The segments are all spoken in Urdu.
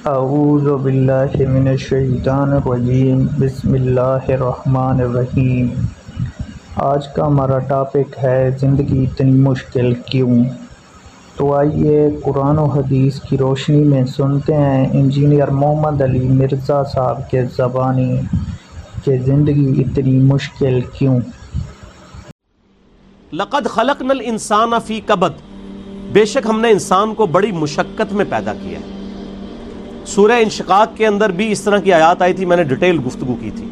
اعوذ باللہ من الشیطان الرجیم، بسم اللہ الرحمن الرحیم۔ آج کا ہمارا ٹاپک ہے زندگی اتنی مشکل کیوں؟ تو آئیے قرآن و حدیث کی روشنی میں سنتے ہیں انجینئر محمد علی مرزا صاحب کے زبانی کہ زندگی اتنی مشکل کیوں۔ لقد خلقنا الانسان فی کبد، بے شک ہم نے انسان کو بڑی مشقت میں پیدا کیا ہے۔ سورہ انشقاق کے اندر بھی اس طرح کی آیات آئی تھی، میں نے ڈیٹیل گفتگو کی تھی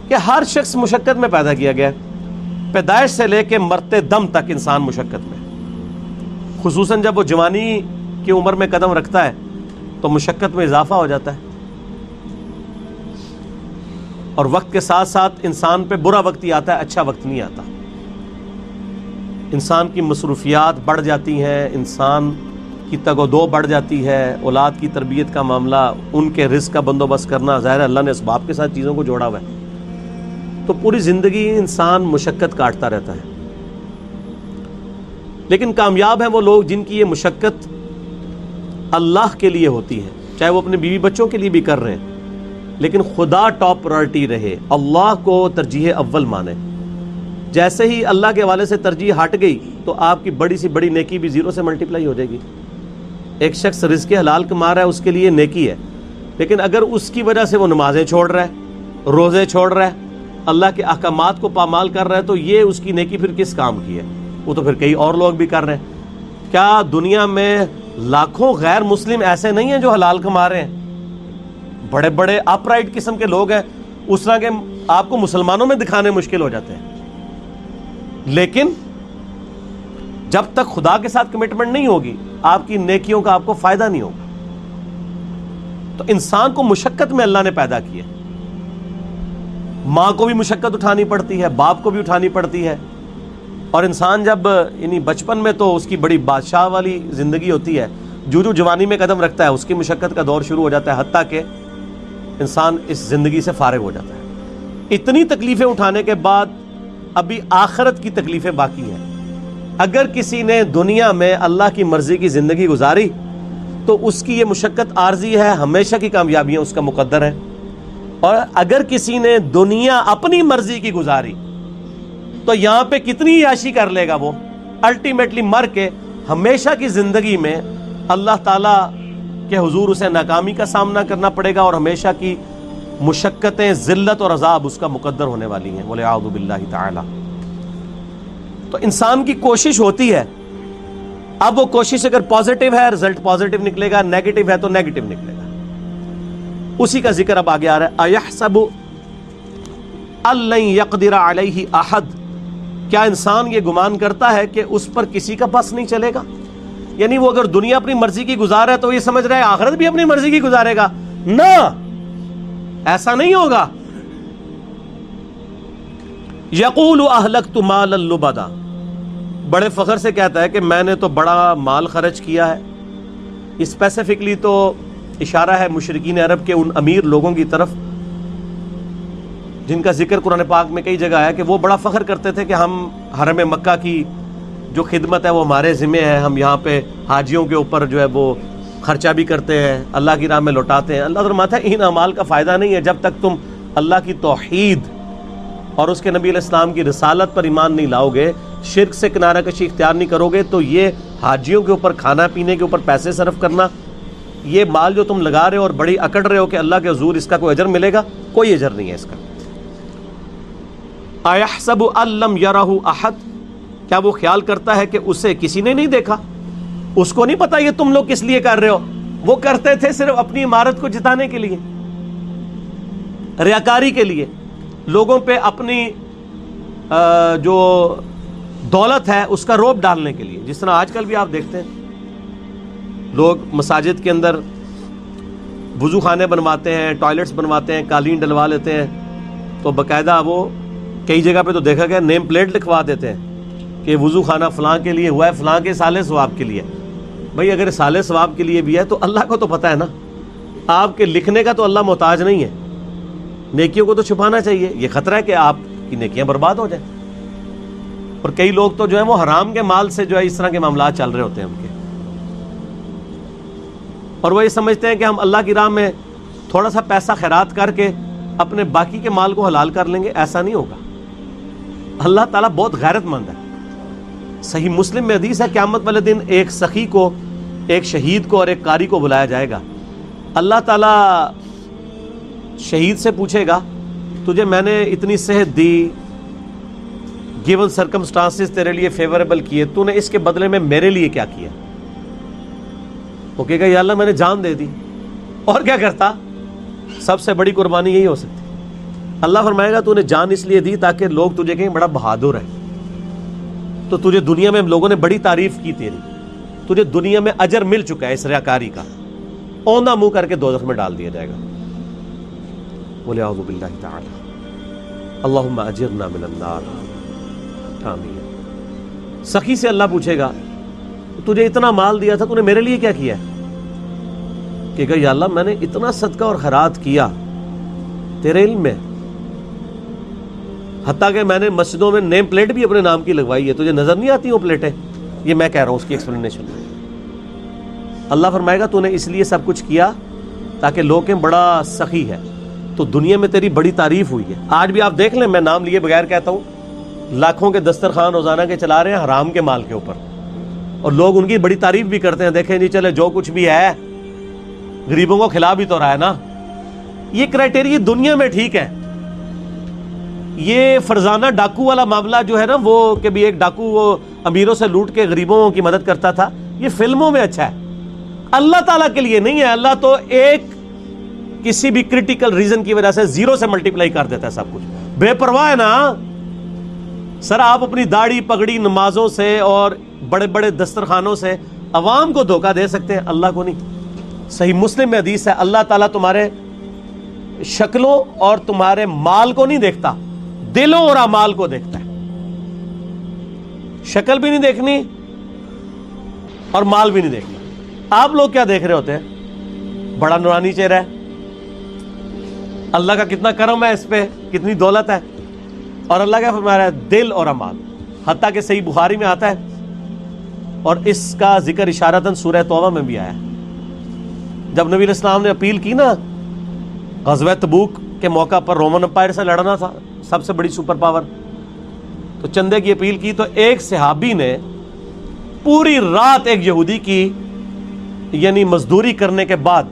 کہ ہر شخص مشقت میں پیدا کیا گیا ہے، پیدائش سے لے کے مرتے دم تک انسان مشقت میں، خصوصاً جب وہ جوانی کی عمر میں قدم رکھتا ہے تو مشقت میں اضافہ ہو جاتا ہے، اور وقت کے ساتھ ساتھ انسان پہ برا وقت ہی آتا ہے، اچھا وقت نہیں آتا۔ انسان کی مصروفیات بڑھ جاتی ہیں، انسان کی تگ و دو بڑھ جاتی ہے، اولاد کی تربیت کا معاملہ، ان کے رزق کا بندوبست کرنا، ظاہر اللہ نے اسباب کے ساتھ چیزوں کو جوڑا ہوا ہے، تو پوری زندگی انسان مشقت کاٹتا رہتا ہے۔ لیکن کامیاب ہیں وہ لوگ جن کی یہ مشقت اللہ کے لیے ہوتی ہے، چاہے وہ اپنے بیوی بچوں کے لیے بھی کر رہے ہیں، لیکن خدا ٹاپ پرائرٹی رہے، اللہ کو ترجیح اول مانے۔ جیسے ہی اللہ کے حوالے سے ترجیح ہٹ گئی تو آپ کی بڑی سی بڑی نیکی بھی زیرو سے ملٹیپلائی ہو جائے گی۔ ایک شخص رزق حلال کما رہا ہے، اس کے لیے نیکی ہے، لیکن اگر اس کی وجہ سے وہ نمازیں چھوڑ رہا ہے، روزے چھوڑ رہا ہے، اللہ کے احکامات کو پامال کر رہا ہے، تو یہ اس کی نیکی پھر کس کام کی ہے؟ وہ تو پھر کئی اور لوگ بھی کر رہے ہیں۔ کیا دنیا میں لاکھوں غیر مسلم ایسے نہیں ہیں جو حلال کما رہے ہیں؟ بڑے بڑے اپ رائٹ قسم کے لوگ ہیں، اس طرح کے آپ کو مسلمانوں میں دکھانے مشکل ہو جاتے ہیں، لیکن جب تک خدا کے ساتھ کمٹمنٹ نہیں ہوگی آپ کی نیکیوں کا آپ کو فائدہ نہیں ہوگا۔ تو انسان کو مشقت میں اللہ نے پیدا کیا، ماں کو بھی مشقت اٹھانی پڑتی ہے، باپ کو بھی اٹھانی پڑتی ہے، اور انسان جب یعنی بچپن میں تو اس کی بڑی بادشاہ والی زندگی ہوتی ہے، جو جوانی میں قدم رکھتا ہے اس کی مشقت کا دور شروع ہو جاتا ہے، حتیٰ کہ انسان اس زندگی سے فارغ ہو جاتا ہے۔ اتنی تکلیفیں اٹھانے کے بعد ابھی آخرت کی تکلیفیں باقی ہیں۔ اگر کسی نے دنیا میں اللہ کی مرضی کی زندگی گزاری تو اس کی یہ مشقت عارضی ہے، ہمیشہ کی کامیابیاں اس کا مقدر ہے، اور اگر کسی نے دنیا اپنی مرضی کی گزاری تو یہاں پہ کتنی عیاشی کر لے گا، وہ الٹیمیٹلی مر کے ہمیشہ کی زندگی میں اللہ تعالیٰ کے حضور اسے ناکامی کا سامنا کرنا پڑے گا، اور ہمیشہ کی مشقتیں، ذلت اور عذاب اس کا مقدر ہونے والی ہیں، وَلِعَوْذُ بِاللَّهِ تَعَالَى۔ تو انسان کی کوشش ہوتی ہے، اب وہ کوشش اگر پازیٹیو ہے رزلٹ پازیٹیو نکلے گا، نیگیٹو ہے تو نیگیٹو نکلے گا۔ اسی کا ذکر اب آگے آ رہا ہے، أَيَحْسَبُ أَن لَّن يَقْدِرَ عَلَيْهِ أَحَدٌ، کیا انسان یہ گمان کرتا ہے کہ اس پر کسی کا بس نہیں چلے گا؟ یعنی وہ اگر دنیا اپنی مرضی کی گزار ہے تو یہ سمجھ رہا ہے آخرت بھی اپنی مرضی کی گزارے گا؟ نہ، ایسا نہیں ہوگا۔ یقول اہلکت مالا لبدا، بڑے فخر سے کہتا ہے کہ میں نے تو بڑا مال خرچ کیا ہے۔ اسپیسیفکلی تو اشارہ ہے مشرکین عرب کے ان امیر لوگوں کی طرف جن کا ذکر قرآن پاک میں کئی جگہ ہے کہ وہ بڑا فخر کرتے تھے کہ ہم حرم مکہ کی جو خدمت ہے وہ ہمارے ذمہ ہے، ہم یہاں پہ حاجیوں کے اوپر جو ہے وہ خرچہ بھی کرتے ہیں، اللہ کی راہ میں لوٹاتے ہیں۔ اللہ فرماتا ہے ان اعمال کا فائدہ نہیں ہے جب تک تم اللہ کی توحید اور اس کے نبی علیہ السلام کی رسالت پر ایمان نہیں لاؤ گے، شرک سے کنارہ کشی اختیار نہیں کرو گے، تو یہ حاجیوں کے اوپر کھانا پینے کے اوپر پیسے صرف کرنا، یہ مال جو تم لگا رہے ہو اور بڑی اکڑ رہے ہو کہ اللہ کے حضور اس کا کوئی اجر ملے گا، کوئی اجر نہیں ہے اس کا۔ اَيَحْسَبُ أَن لَّمْ يَرَهُ أَحَدٌ، کیا وہ خیال کرتا ہے کہ اسے کسی نے نہیں دیکھا؟ اس کو نہیں پتا یہ تم لوگ کس لیے کر رہے ہو، وہ کرتے تھے صرف اپنی عمارت کو جتانے کے لیے، ریاکاری کے لیے، لوگوں پہ اپنی جو دولت ہے اس کا روب ڈالنے کے لیے۔ جس طرح آج کل بھی آپ دیکھتے ہیں لوگ مساجد کے اندر وضو خانے بنواتے ہیں، ٹوائلٹس بنواتے ہیں، قالین ڈلوا لیتے ہیں، تو باقاعدہ وہ کئی جگہ پہ تو دیکھا گیا نیم پلیٹ لکھوا دیتے ہیں کہ وضو خانہ فلاں کے لیے ہوا ہے، فلاں کے سالے ثواب کے لیے۔ بھائی اگر سالے ثواب کے لیے بھی ہے تو اللہ کو تو پتہ ہے نا، آپ کے لکھنے کا تو اللہ محتاج نہیں ہے، نیکیوں کو تو چھپانا چاہیے۔ یہ خطرہ ہے کہ آپ کی نیکیاں برباد ہو جائیں، اور کئی لوگ تو جو ہے وہ حرام کے مال سے جو ہے اس طرح کے معاملات چل رہے ہوتے ہیں ان کے۔ اور وہ یہ سمجھتے ہیں کہ ہم اللہ کی راہ میں تھوڑا سا پیسہ خیرات کر کے اپنے باقی کے مال کو حلال کر لیں گے. ایسا نہیں ہوگا. اللہ تعالیٰ بہت غیرت مند ہے. صحیح مسلم میں حدیث ہے قیامت والے دن ایک سخی کو، ایک شہید کو اور ایک قاری کو بلایا جائے گا. اللہ تعالیٰ شہید سے پوچھے گا تجھے میں نے اتنی صحت دی، گیون سرکمسٹانسز تیرے لیے فیوریبل کیے، تو نے اس کے بدلے میں میرے لیے کیا کیا؟ وہ کہے گا یا اللہ میں نے جان دے دی. اور کیا کرتا؟ سب سے بڑی قربانی یہی ہو سکتی. اللہ فرمائے گا تو نے جان اس لیے دی تاکہ لوگ تجھے کہیں بڑا بہادر ہے. تو تجھے دنیا میں لوگوں نے بڑی تعریف کی تیری، تجھے دنیا میں اجر مل چکا ہے اس ریاکاری کا. اوندھا منہ کر کے دوزخ میں ڈال دیا جائے گا. بولے اعوذ باللہ تعالی اللہم اجرنا من النار. آمین. سخی سے اللہ پوچھے گا تجھے اتنا مال دیا تھا، تو نے میرے لیے کیا کیا ہے؟ کہ یا اللہ میں نے اتنا صدقہ اور خیرات کیا تیرے علم میں، حتیٰ کہ میں نے مسجدوں میں نیم پلیٹ بھی اپنے نام کی لگوائی ہے، تجھے نظر نہیں آتی وہ پلیٹیں؟ یہ میں کہہ رہا ہوں اس کی ایکسپلینیشن. اللہ فرمائے گا تو نے اس لیے سب کچھ کیا تاکہ لوگ کہیں بڑا سخی ہے، تو دنیا میں تیری بڑی تعریف ہوئی ہے. آج بھی آپ دیکھ لیں، میں نام لیے بغیر کہتا ہوں، لاکھوں کے دسترخوان روزانہ کے چلا رہے ہیں حرام کے مال کے اوپر، اور لوگ ان کی بڑی تعریف بھی کرتے ہیں. دیکھیں جی چلے جو کچھ بھی ہے غریبوں کو کھلا بھی تو رہا ہے نا. یہ کرائٹیریا دنیا میں ٹھیک ہے. یہ فرزانہ ڈاکو والا معاملہ جو ہے نا، وہ کہ بھی ایک ڈاکو وہ امیروں سے لوٹ کے غریبوں کی مدد کرتا تھا، یہ فلموں میں اچھا ہے، اللہ تعالیٰ کے لیے نہیں ہے. اللہ تو ایک کسی بھی کریٹیکل ریزن کی وجہ سے زیرو سے ملٹیپلائی کر دیتا ہے سب کچھ. بے پرواہ ہے نا. سر آپ اپنی داڑھی پگڑی نمازوں سے اور بڑے بڑے دسترخوانوں سے عوام کو دھوکہ دے سکتے ہیں، اللہ کو نہیں. صحیح مسلم میں حدیث ہے اللہ تعالیٰ تمہارے شکلوں اور تمہارے مال کو نہیں دیکھتا، دلوں اور اعمال کو دیکھتا ہے. شکل بھی نہیں دیکھنی اور مال بھی نہیں دیکھنا. آپ لوگ کیا دیکھ رہے ہوتے ہیں؟ بڑا نورانی چہرہ ہے، اللہ کا کتنا کرم ہے اس پہ، کتنی دولت ہے. اور اللہ کیا فرما رہا ہے؟ دل اور اعمال. حتیٰ کہ صحیح بخاری میں آتا ہے، اور اس کا ذکر اشارتاً سورہ توبہ میں بھی آیا ہے. جب نبی علیہ السلام نے اپیل کی نا غزوہ تبوک کے موقع پر، رومن امپائر سے لڑنا تھا، سب سے بڑی سپر پاور، تو چندے کی اپیل کی، تو ایک صحابی نے پوری رات ایک یہودی کی یعنی مزدوری کرنے کے بعد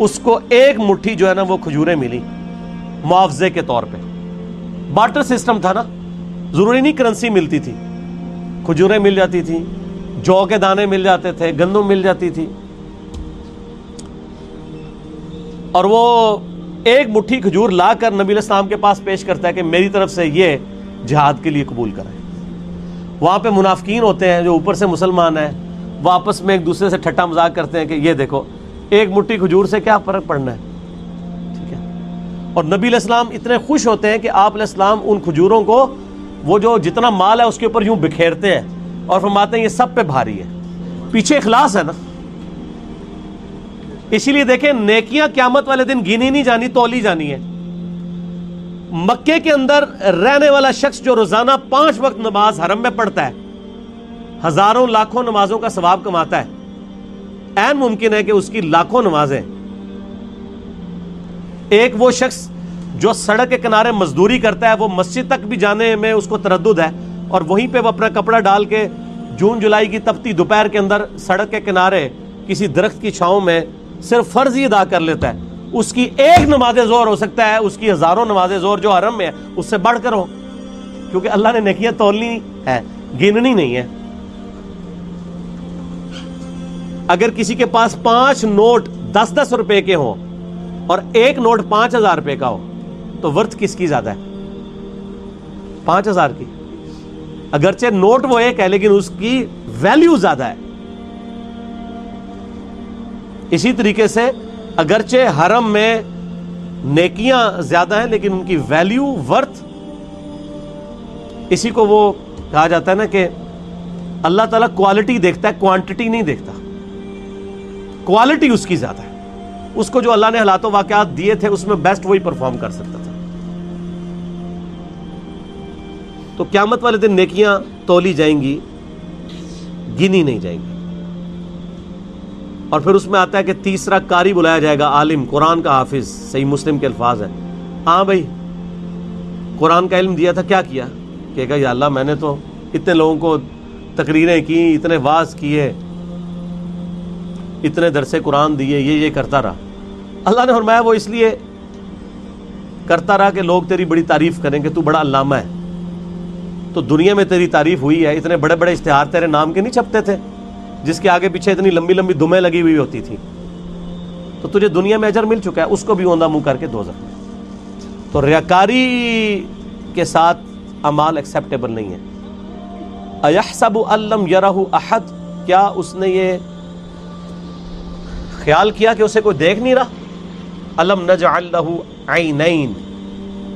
اس کو ایک مٹھی جو ہے نا وہ کھجوریں ملی معاوضے کے طور پہ. بارٹر سسٹم تھا نا، ضروری نہیں کرنسی ملتی تھی، کھجوریں مل جاتی تھی، جو کے دانے مل جاتے تھے، گندم مل جاتی تھی. اور وہ ایک مٹھی کھجور لا کر نبی علیہ السلام کے پاس پیش کرتا ہے کہ میری طرف سے یہ جہاد کے لیے قبول کریں. وہاں پہ منافقین ہوتے ہیں جو اوپر سے مسلمان ہیں، وہ آپس میں ایک دوسرے سے ٹھٹا مذاق کرتے ہیں کہ یہ دیکھو ایک مٹھی کھجور سے کیا فرق پڑنا ہے. ٹھیک ہے. اور نبی علیہ السلام اتنے خوش ہوتے ہیں کہ آپ علیہ السلام ان کھجوروں کو وہ جو جتنا مال ہے اس کے اوپر یوں بکھیرتے ہیں اور فرماتے ہیں یہ سب پہ بھاری ہے. پیچھے اخلاص ہے نا. اسی لیے دیکھیں نیکیاں قیامت والے دن گنی نہیں جانی، تولی جانی ہے. مکے کے اندر رہنے والا شخص جو روزانہ 5 وقت نماز حرم میں پڑھتا ہے، ہزاروں لاکھوں نمازوں کا ثواب کماتا ہے. عین ممکن ہے کہ اس کی لاکھوں نمازیں. ایک وہ شخص جو سڑک کے کنارے مزدوری کرتا ہے، وہ مسجد تک بھی جانے میں اس کو تردد ہے، اور وہیں پہ وہ اپنا کپڑا ڈال کے جون جولائی کی تپتی دوپہر کے اندر سڑک کے کنارے کسی درخت کی چھاؤں میں صرف فرض ہی ادا کر لیتا ہے. اس کی ایک نماز ظہر ہو سکتا ہے اس کی ہزاروں نماز ظہر جو حرم میں ہے اس سے بڑھ کر ہو، کیونکہ اللہ نے نیکیاں تولنی ہے، گننی نہیں ہے. اگر کسی کے پاس 5 نوٹ 10-10 روپے کے ہوں اور ایک نوٹ 5000 روپے کا ہو تو ورتھ کس کی زیادہ ہے؟ 5000 کی. اگرچہ نوٹ وہ ایک ہے لیکن اس کی ویلیو زیادہ ہے. اسی طریقے سے اگرچہ حرم میں نیکیاں زیادہ ہیں لیکن ان کی ویلیو ورتھ، اسی کو وہ کہا جاتا ہے نا کہ اللہ تعالیٰ کوالٹی دیکھتا ہے، کوانٹٹی نہیں دیکھتا. کوالٹی اس کی زیادہ ہے. اس کو جو اللہ نے حالات و واقعات دیے تھے اس میں بیسٹ وہی پرفارم کر سکتا تھا. تو قیامت والے دن نیکیاں تولی جائیں گی، گنی نہیں جائیں گی. اور پھر اس میں آتا ہے کہ تیسرا قاری بلایا جائے گا، عالم، قرآن کا حافظ. صحیح مسلم کے الفاظ ہیں. ہاں بھائی قرآن کا علم دیا تھا، کیا کیا؟ کہے گا یا اللہ میں نے تو اتنے لوگوں کو تقریریں کی، اتنے واعظ کیے، اتنے درس قرآن دیے، یہ کرتا رہا. اللہ نے فرمایا وہ اس لیے کرتا رہا کہ لوگ تیری بڑی تعریف کریں کہ تو بڑا علامہ ہے. تو دنیا میں تیری تعریف ہوئی ہے، اتنے بڑے بڑے اشتہار تیرے نام کے نہیں چھپتے تھے جس کے آگے پیچھے اتنی لمبی لمبی دمیں لگی ہوئی ہوتی تھی. تو تجھے دنیا میں اجر مل چکا ہے، اس کو بھی اوندا منہ کر کے دوزخ میں. تو ریاکاری کے ساتھ اعمال ایکسیپٹیبل نہیں ہے. اَيَحْسَبُ أَن لَّمْ يَرَهُ أَحَدٌ، کیا اس نے یہ خیال کیا کہ اسے کوئی دیکھ نہیں رہا؟ أَلَمْ نَجْعَل لَّهُ عَيْنَيْنِ،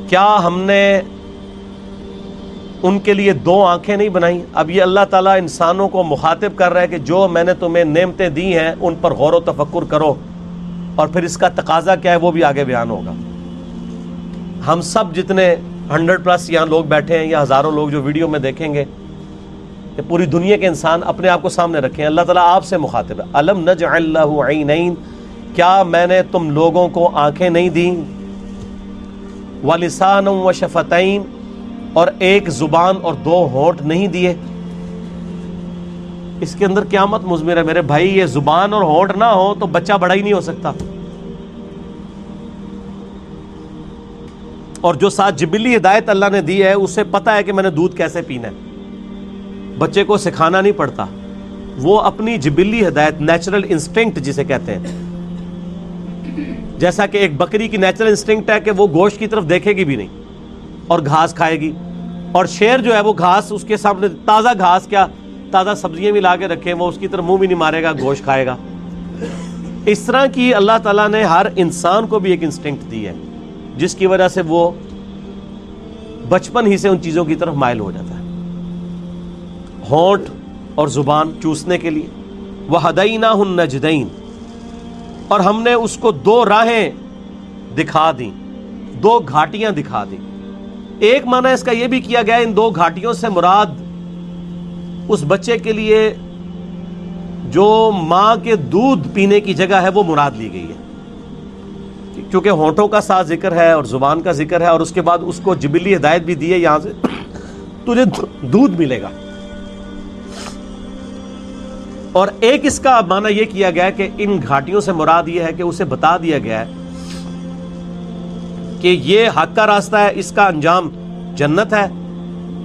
کیا ہم نے ان کے لیے دو آنکھیں نہیں بنائیں؟ اب یہ اللہ تعالیٰ انسانوں کو مخاطب کر رہا ہے کہ جو میں نے تمہیں نعمتیں دی ہیں ان پر غور و تفکر کرو، اور پھر اس کا تقاضا کیا ہے وہ بھی آگے بیان ہوگا. ہم سب جتنے 100+ یہاں لوگ بیٹھے ہیں یا ہزاروں لوگ جو ویڈیو میں دیکھیں گے، کہ پوری دنیا کے انسان اپنے آپ کو سامنے رکھیں. اللہ تعالیٰ آپ سے مخاطب ہے. أَلَمْ نَجْعَل لَّهُ عَيْنَيْنِ، کیا میں نے تم لوگوں کو آنکھیں نہیں دیں؟ وَلِسَانًا وَشَفَتَيْنِ، اور ایک زبان اور دو ہونٹ نہیں دیے؟ اس کے اندر قیامت مضمر ہے میرے بھائی. یہ زبان اور ہونٹ نہ ہو تو بچہ بڑا ہی نہیں ہو سکتا. اور جو ساتھ جبلی ہدایت اللہ نے دی ہے اسے پتا ہے کہ میں نے دودھ کیسے پینا ہے. بچے کو سکھانا نہیں پڑتا، وہ اپنی جبلی ہدایت، نیچرل انسٹنکٹ جسے کہتے ہیں، جیسا کہ ایک بکری کی نیچرل انسٹنکٹ ہے کہ وہ گوشت کی طرف دیکھے گی بھی نہیں اور گھاس کھائے گی. اور شیر جو ہے وہ گھاس اس کے سامنے، تازہ گھاس کیا تازہ سبزیاں بھی لا کے رکھیں وہ اس کی طرف منہ بھی نہیں مارے گا، گوشت کھائے گا. اس طرح کی اللہ تعالیٰ نے ہر انسان کو بھی ایک انسٹنکٹ دی ہے جس کی وجہ سے وہ بچپن ہی سے ان چیزوں کی طرف مائل ہو جاتا ہے. ہونٹ اور زبان چوسنے کے لیے. وَهَدَيْنَاهُ النَّجْدَيْنِ، اور ہم نے اس کو دو راہیں دکھا دیں، دو گھاٹیاں دکھا دیں. ایک معنی اس کا یہ بھی کیا گیا ان دو گھاٹیوں سے مراد اس بچے کے لیے جو ماں کے دودھ پینے کی جگہ ہے وہ مراد لی گئی ہے، کیونکہ ہونٹوں کا ساتھ ذکر ہے اور زبان کا ذکر ہے، اور اس کے بعد اس کو جبلی ہدایت بھی دی ہے یہاں سے تجھے دودھ ملے گا. اور ایک اس کا معنی یہ کیا گیا ہے کہ ان گھاٹیوں سے مراد یہ ہے کہ اسے بتا دیا گیا ہے کہ یہ حق کا راستہ ہے، اس کا انجام جنت ہے،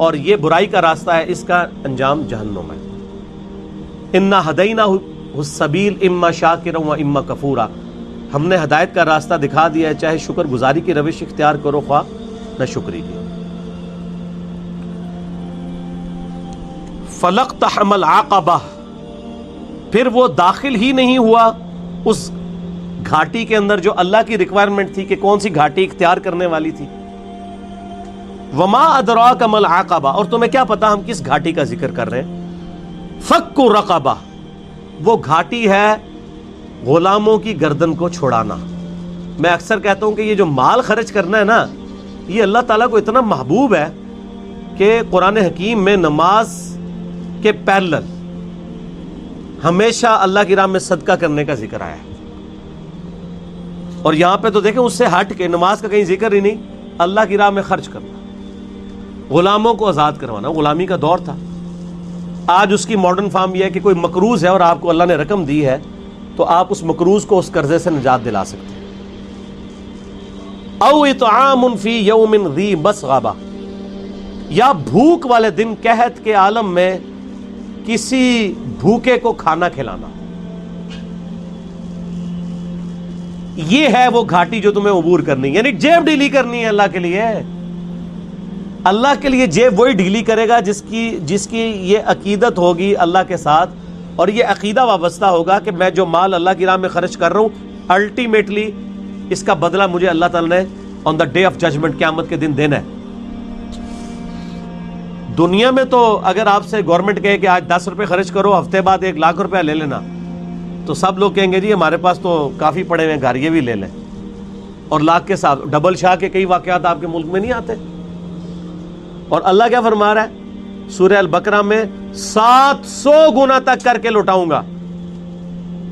اور یہ برائی کا راستہ ہے، اس کا انجام جہنم ہے. اِنَّا هَدَيْنَاهُ السَّبِيلَ إِمَّا شَاكِرًا وَإِمَّا كَفُورًا، ہم نے ہدایت کا راستہ دکھا دیا ہے، چاہے شکر گزاری کی روش اختیار کرو خواہ نہ شکری کی. فَلَقْتَحَمَ الْعَقَبَةَ، پھر وہ داخل ہی نہیں ہوا اس گھاٹی کے اندر جو اللہ کی ریکوائرمنٹ تھی کہ کون سی گھاٹی اختیار کرنے والی تھی. وَمَا أَدْرَاكَ مَا الْعَقَبَةُ، اور تمہیں کیا پتا ہم کس گھاٹی کا ذکر کر رہے ہیں. فَكُّ رَقَبَةٍ، وہ گھاٹی ہے غلاموں کی گردن کو چھڑانا. میں اکثر کہتا ہوں کہ یہ جو مال خرچ کرنا ہے نا، یہ اللہ تعالیٰ کو اتنا محبوب ہے کہ قرآن حکیم میں نماز کے پیرلل ہمیشہ اللہ کی راہ میں صدقہ کرنے کا ذکر آیا ہے. اور یہاں پہ تو دیکھیں اس سے ہٹ کے نماز کا کہیں ذکر ہی نہیں، اللہ کی راہ میں خرچ کرنا، غلاموں کو آزاد کروانا. غلامی کا دور تھا. آج اس کی ماڈرن فارم یہ ہے کہ کوئی مقروض ہے اور آپ کو اللہ نے رقم دی ہے تو آپ اس مقروض کو اس قرضے سے نجات دلا سکتے ہیں. او اطعام فی یوم ذی مسغبہ، یا بھوک والے دن قحط کے عالم میں کسی بھوکے کو کھانا کھلانا. یہ ہے وہ گھاٹی جو تمہیں عبور کرنی، یعنی جیب ڈھیلی کرنی ہے اللہ کے لیے. اللہ کے لیے جیب وہی ڈھیلی کرے گا جس کی یہ عقیدت ہوگی اللہ کے ساتھ، اور یہ عقیدہ وابستہ ہوگا کہ میں جو مال اللہ کی راہ میں خرچ کر رہا ہوں الٹیمیٹلی اس کا بدلہ مجھے اللہ تعالی نے آن دا ڈے آف ججمنٹ، قیامت کے دن دینا ہے. دنیا میں تو اگر آپ سے گورنمنٹ کہے کہ آج 10 روپے خرچ کرو، ہفتے بعد 1 لاکھ روپے لے لینا، تو سب لوگ کہیں گے جی ہمارے پاس تو کافی پڑے ہوئے ہیں گھر، یہ بھی لے لیں. اور لاکھ کے ساتھ ڈبل شاہ کے کئی واقعات آپ کے ملک میں نہیں آتے. اور اللہ کیا فرما رہا ہے سورہ البقرہ میں؟ 700 گنا تک کر کے لوٹاؤں گا.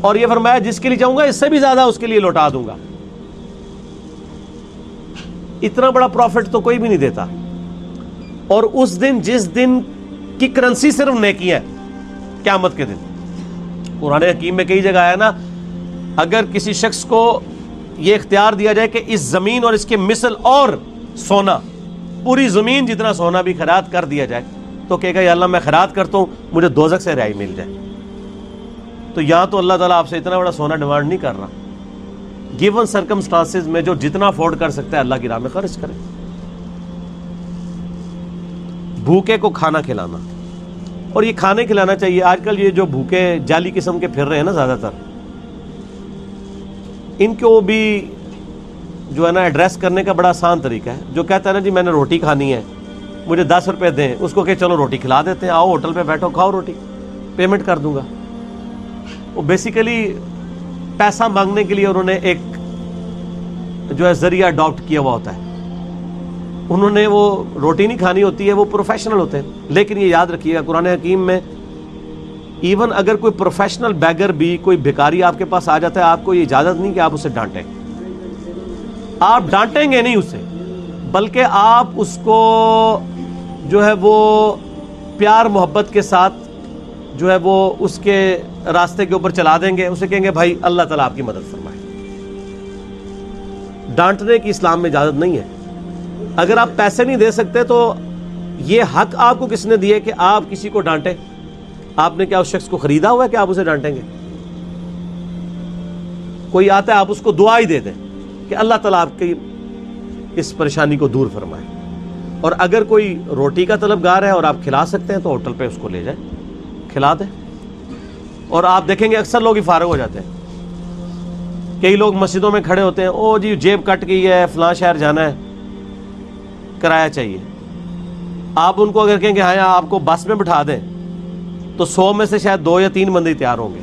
اور یہ فرمایا جس کے لیے چاہوں گا اس سے بھی زیادہ اس کے لیے لوٹا دوں گا. اتنا بڑا پروفٹ تو کوئی بھی نہیں دیتا. اور اس دن جس دن کی کرنسی صرف نیکی ہے، قیامت کے دن. قرآن حکیم میں کئی جگہ آیا نا، اگر کسی شخص کو یہ اختیار دیا جائے کہ اس زمین اور اس کے مثل اور سونا، پوری زمین جتنا سونا بھی خیرات کر دیا جائے، تو کہے گا یا اللہ میں خیرات کرتا ہوں، مجھے دوزخ سے رہائی مل جائے. تو یہاں تو اللہ تعالیٰ آپ سے اتنا بڑا سونا ڈیمانڈ نہیں کر رہا. گیون سرکمسٹانسز میں جو جتنا افورڈ کر سکتا ہے اللہ کی راہ میں خرچ کرے. بھوکے کو کھانا کھلانا، اور یہ کھانے کھلانا چاہیے. آج کل یہ جو بھوکے جعلی قسم کے پھر رہے ہیں نا زیادہ تر، ان کو بھی جو ہے نا ایڈریس کرنے کا بڑا آسان طریقہ ہے. جو کہتا ہے نا جی میں نے روٹی کھانی ہے، مجھے 10 روپے دیں، اس کو کہ چلو روٹی کھلا دیتے ہیں، آؤ ہوٹل پہ بیٹھو کھاؤ روٹی، پیمنٹ کر دوں گا. وہ بیسیکلی پیسہ مانگنے کے لیے انہوں نے ایک جو ہے ذریعہ اڈاپٹ کیا ہوا ہوتا ہے. انہوں نے وہ روٹی نہیں کھانی ہوتی ہے، وہ پروفیشنل ہوتے ہیں. لیکن یہ یاد رکھیے گا قرآن حکیم میں ایون اگر کوئی پروفیشنل بیگر بھی، کوئی بھکاری آپ کے پاس آ جاتا ہے، آپ کو یہ اجازت نہیں کہ آپ اسے ڈانٹیں. آپ ڈانٹیں گے نہیں اسے، بلکہ آپ اس کو جو ہے وہ پیار محبت کے ساتھ جو ہے وہ اس کے راستے کے اوپر چلا دیں گے. اسے کہیں گے بھائی اللہ تعالیٰ آپ کی مدد فرمائے. ڈانٹنے کی اسلام میں اجازت نہیں ہے. اگر آپ پیسے نہیں دے سکتے تو یہ حق آپ کو کس نے دیا کہ آپ کسی کو ڈانٹیں؟ آپ نے کیا اس شخص کو خریدا ہوا ہے کہ آپ اسے ڈانٹیں گے؟ کوئی آتا ہے آپ اس کو دعا ہی دے دیں کہ اللہ تعالیٰ آپ کی اس پریشانی کو دور فرمائے. اور اگر کوئی روٹی کا طلبگار ہے اور آپ کھلا سکتے ہیں تو ہوٹل پہ اس کو لے جائیں، کھلا دیں. اور آپ دیکھیں گے اکثر لوگ ہی فارغ ہو جاتے ہیں. کئی لوگ مسجدوں میں کھڑے ہوتے ہیں، او جی جیب کٹ گئی ہے، فلاں شہر جانا ہے، کرایہ چاہیے. آپ ان کو اگر کہیں کہ ہاں آپ کو بس میں بٹھا دیں تو 100 میں سے شاید 2 یا 3 بندے تیار ہوں گے.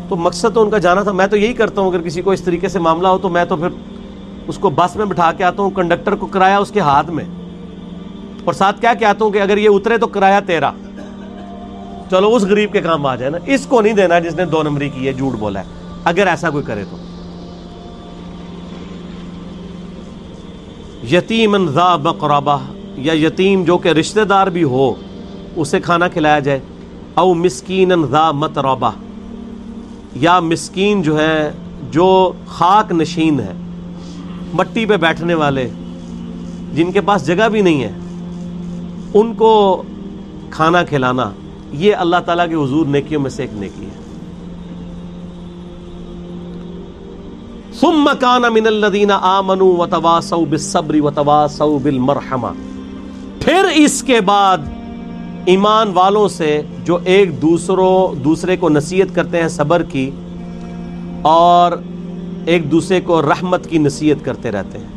تو مقصد تو ان کا جانا تھا. میں تو یہی کرتا ہوں، اگر کسی کو اس طریقے سے معاملہ ہو تو میں تو پھر اس کو بس میں بٹھا کے آتا ہوں، کنڈکٹر کو کرایہ اس کے ہاتھ میں، اور ساتھ کیا کہتا ہوں کہ اگر یہ اترے تو کرایہ تیرا. چلو اس غریب کے کام آ جائے نا، اس کو نہیں دینا جس نے 2 نمبری کی ہے، جھوٹ بولا ہے. اگر ایسا کوئی کرے تو یتیماً ذا مقربہ، یا یتیم جو کہ رشتہ دار بھی ہو اسے کھانا کھلایا جائے. او مسکیناً ذا متربہ، یا مسکین جو ہے جو خاک نشین ہے، مٹی پہ بیٹھنے والے جن کے پاس جگہ بھی نہیں ہے، ان کو کھانا کھلانا، یہ اللہ تعالیٰ کے حضور نیکیوں میں سے ایک نیکی ہے. ثم كان من الذين آمنوا وتواصوا بالصبر وتواصوا بالمرحمہ، پھر اس کے بعد ایمان والوں سے جو ایک دوسرے کو نصیحت کرتے ہیں صبر کی، اور ایک دوسرے کو رحمت کی نصیحت کرتے رہتے ہیں.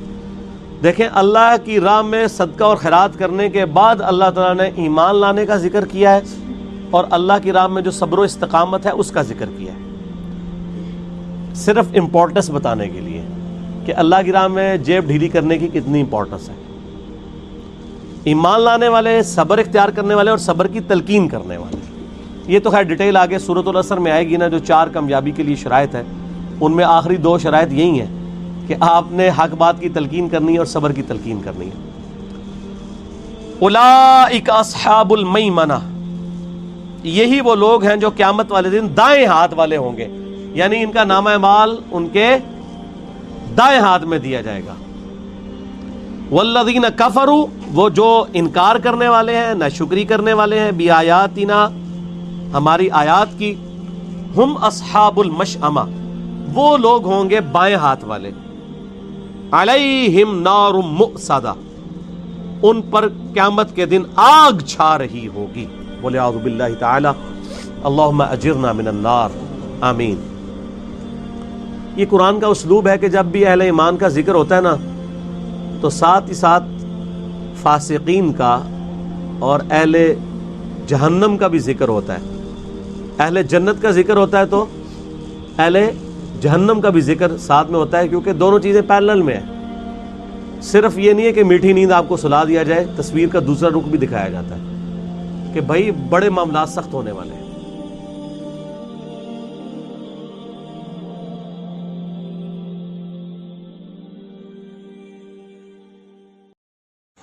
دیکھیں اللہ کی راہ میں صدقہ اور خیرات کرنے کے بعد اللہ تعالیٰ نے ایمان لانے کا ذکر کیا ہے، اور اللہ کی راہ میں جو صبر و استقامت ہے اس کا ذکر کیا ہے، صرف امپورٹنس بتانے کے لیے کہ اللہ کی راہ میں جیب ڈھیلی کرنے کی کتنی امپورٹنس ہے. ایمان لانے والے، صبر اختیار کرنے والے اور صبر کی تلقین کرنے والے. یہ تو خیر ڈیٹیل آگے سورۃ العصر میں آئے گی نا، جو 4 کامیابی کے لیے شرائط ہے، ان میں آخری 2 شرائط یہی ہیں کہ آپ نے حق بات کی تلقین کرنی ہے اور صبر کی تلقین کرنی ہے. اولئک اصحاب المیمنہ، یہی وہ لوگ ہیں جو قیامت والے دن دائیں ہاتھ والے ہوں گے، یعنی ان کا نامہ اعمال ان کے دائیں ہاتھ میں دیا جائے گا. والذین کفروا، وہ جو انکار کرنے والے ہیں، ناشکری کرنے والے ہیں، بآیاتنا، ہماری آیات کی، ہم اصحاب المشأمہ، وہ لوگ ہوں گے بائیں ہاتھ والے. علیہم نار مؤصدہ، ان پر قیامت کے دن آگ چھا رہی ہوگی. بولے اعوذ باللہ تعالی اللہم اجرنا من النار، آمین. یہ قرآن کا اسلوب ہے کہ جب بھی اہل ایمان کا ذکر ہوتا ہے نا تو ساتھ ہی ساتھ فاسقین کا اور اہل جہنم کا بھی ذکر ہوتا ہے. اہل جنت کا ذکر ہوتا ہے تو اہل جہنم کا بھی ذکر ساتھ میں ہوتا ہے، کیونکہ دونوں چیزیں پیرلل میں ہیں. صرف یہ نہیں ہے کہ میٹھی نیند آپ کو سلا دیا جائے، تصویر کا دوسرا رخ بھی دکھایا جاتا ہے کہ بھائی بڑے معاملات سخت ہونے والے ہیں.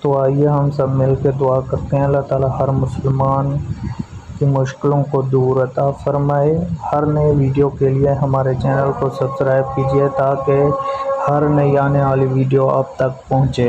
تو آئیے ہم سب مل کے دعا کرتے ہیں اللہ تعالیٰ ہر مسلمان کی مشکلوں کو دور عطا فرمائے۔ ہر نئے ویڈیو کے لیے ہمارے چینل کو سبسکرائب کیجیے تاکہ ہر نئی آنے والی ویڈیو آپ تک پہنچے۔